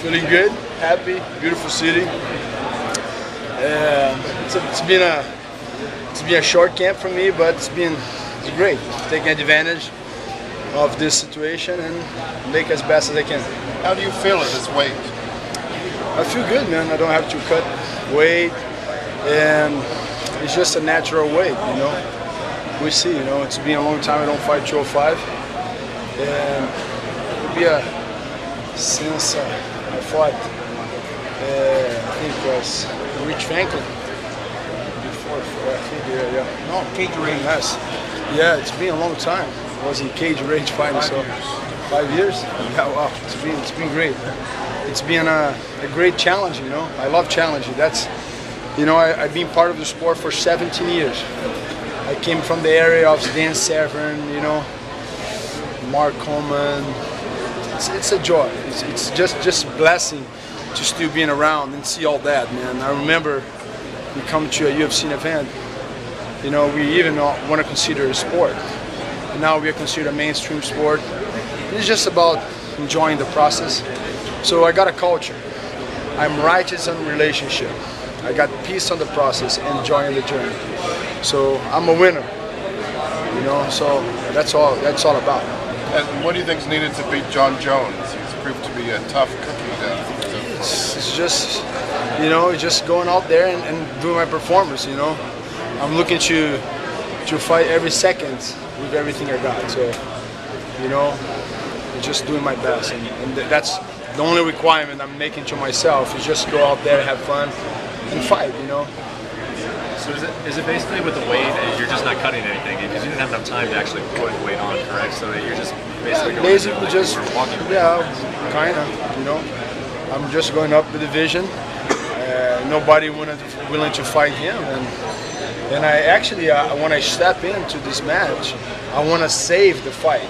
Feeling good, happy, beautiful city. It's been a short camp for me, but it's great. Taking advantage of this situation and make as best as I can. How do you feel at this weight? I feel good, man. I don't have to cut weight, and it's just a natural weight, you know. We see, you know, it's been a long time I don't fight 205, and it'll be since I fought, I think it was Rich Franklin before, I think, yeah. No, Cage Rage. Yes. Yeah, it's been a long time. I was in Cage Rage fighting, so 5 years. Yeah, wow, it's been great. It's been a great challenge, you know. I love challenging. That's, you know, I've been part of the sport for 17 years. I came from the area of Dan Severn, you know, Mark Coleman. It's a joy. It's just a blessing to still being around and see all that, man. I remember we come to a UFC event, you know, we even want to consider it a sport. And now we are considered a mainstream sport. It's just about enjoying the process. So I got a culture. I'm righteous on relationship. I got peace on the process, enjoying the journey. So I'm a winner, you know, so that's all about. And what do you think is needed to beat Jon Jones? He's proved to be a tough cookie. It's just, you know, just going out there and doing my performance, you know. I'm looking to fight every second with everything I got. So, you know, just doing my best. And that's the only requirement I'm making to myself is just go out there, have fun, and fight, you know. So is it basically with the weight, you're just not cutting anything because you didn't have enough time to actually put weight on, correct? So that you're just basically going basically like just walking. Yeah, kind of, you know. I'm just going up the division. Nobody willing to fight him, and I actually when I step into this match, I want to save the fight,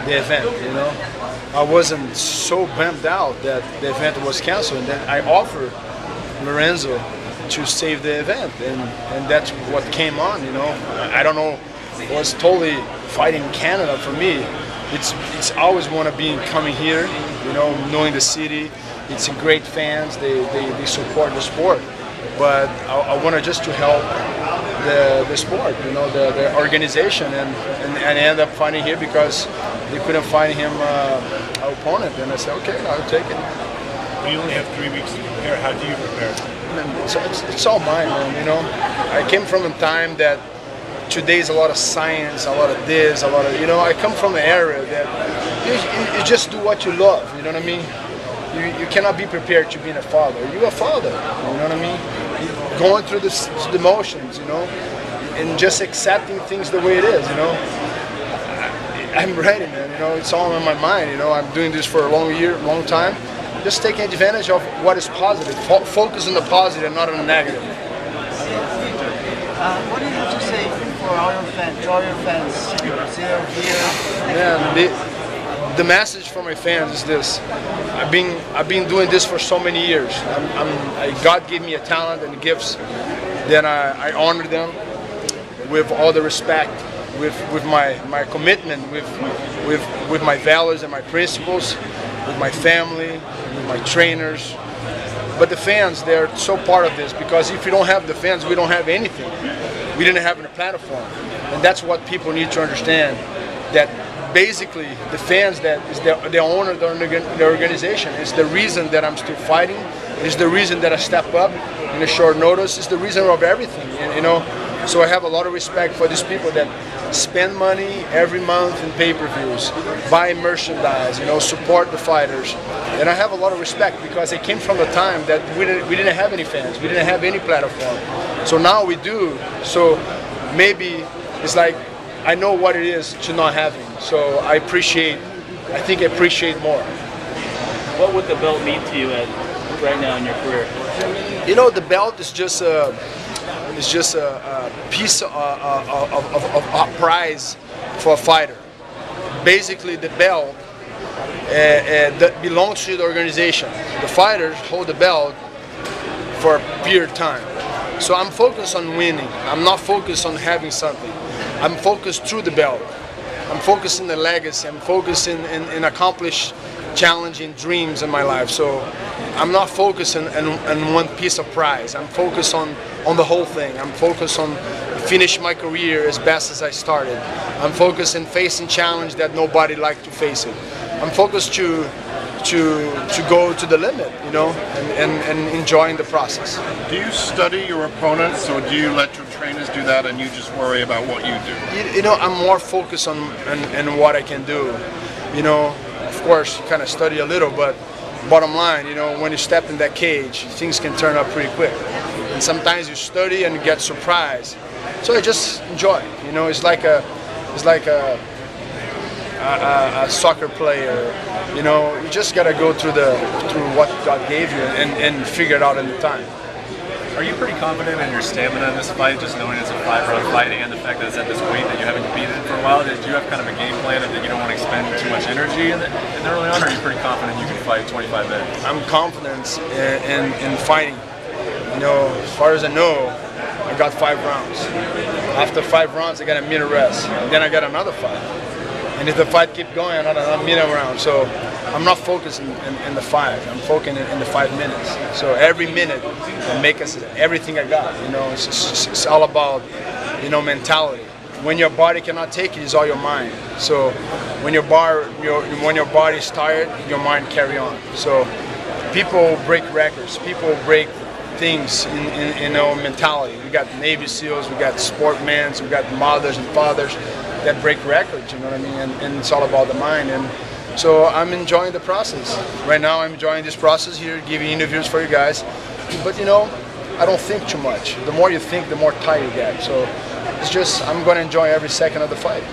the event, you know. I wasn't so bummed out that the event was canceled, and then I offered Lorenzo to save the event, and that's what came on, you know. I don't know, it was totally fighting Canada for me. It's always want to be coming here, you know, knowing the city. It's great fans, they support the sport, but I want to just to help the sport, you know, the organization, and I end up fighting here because they couldn't find him an opponent, and I said, okay, I'll take it. You only have 3 weeks to prepare. How do you prepare? It's all mine, man, you know. I came from a time that today's a lot of science, a lot of this, a lot of, you know, I come from an area that you just do what you love, you know what I mean? You cannot be prepared to being a father. You're a father, you know what I mean? You're going through the motions, you know, and just accepting things the way it is, you know. I'm ready, man, you know, it's all in my mind, you know. I'm doing this for a long time. Just taking advantage of what is positive. Focus on the positive and not on the negative. What do you have to say for all your fans in Brazil, here? Man, the message for my fans is this: I've been doing this for so many years. God gave me a talent and gifts. Then I honor them with all the respect, with my commitment, with my values and my principles, with my family, with my trainers. But the fans, they're so part of this, because if you don't have the fans, we don't have anything. We didn't have a platform. And that's what people need to understand, that basically the fans that is the owner of the organization is the reason that I'm still fighting, is the reason that I step up in a short notice, is the reason of everything, you know. So I have a lot of respect for these people that spend money every month in pay-per-views, buy merchandise, you know, support the fighters. And I have a lot of respect because I came from a time that we didn't have any fans, we didn't have any platform. So now we do. So maybe it's like I know what it is to not having. So I think I appreciate more. What would the belt mean to you right now in your career? You know, the belt is just a piece of a prize for a fighter. Basically, the belt that belongs to the organization. The fighters hold the belt for a period of time. So I'm focused on winning. I'm not focused on having something. I'm focused through the belt. I'm focused in the legacy. I'm focused in accomplish challenging dreams in my life. So I'm not focused on one piece of prize. I'm focused on the whole thing. I'm focused on finish my career as best as I started. I'm focused in facing challenge that nobody liked to face it. I'm focused to go to the limit, you know, and enjoying the process. Do you study your opponents, or do you let your trainers do that and you just worry about what you do? You know, I'm more focused on what I can do. You know, of course, you kind of study a little, but bottom line, you know, when you step in that cage, things can turn up pretty quick. And sometimes you study and you get surprised. So I just enjoy. You know, it's like a soccer player. You know, you just gotta go through what God gave you and figure it out in the time. Are you pretty confident in your stamina in this fight, just knowing it's a 5-round fight and the fact that it's at this weight that you haven't competed for a while? Did you have kind of a game plan that you don't want to expend too much energy in early on, or are you pretty confident you can fight 25 minutes? I'm confident in fighting. You know, as far as I know, I got 5 rounds. After 5 rounds, I got a minute rest. And then I got another fight. And if the fight keeps going, I got another minute round. So I'm not focused in the 5. I'm focusing in the 5 minutes. So every minute, I make us everything I got. You know, it's all about, you know, mentality. When your body cannot take it, it's all your mind. So when your body is tired, your mind carry on. So people break records. People break things in our mentality. We got Navy SEALs, we got sportmen, we got mothers and fathers that break records, you know what I mean? And it's all about the mind. And so I'm enjoying the process. Right now I'm enjoying this process here, giving interviews for you guys. But you know, I don't think too much. The more you think, the more tired you get. So it's just, I'm going to enjoy every second of the fight.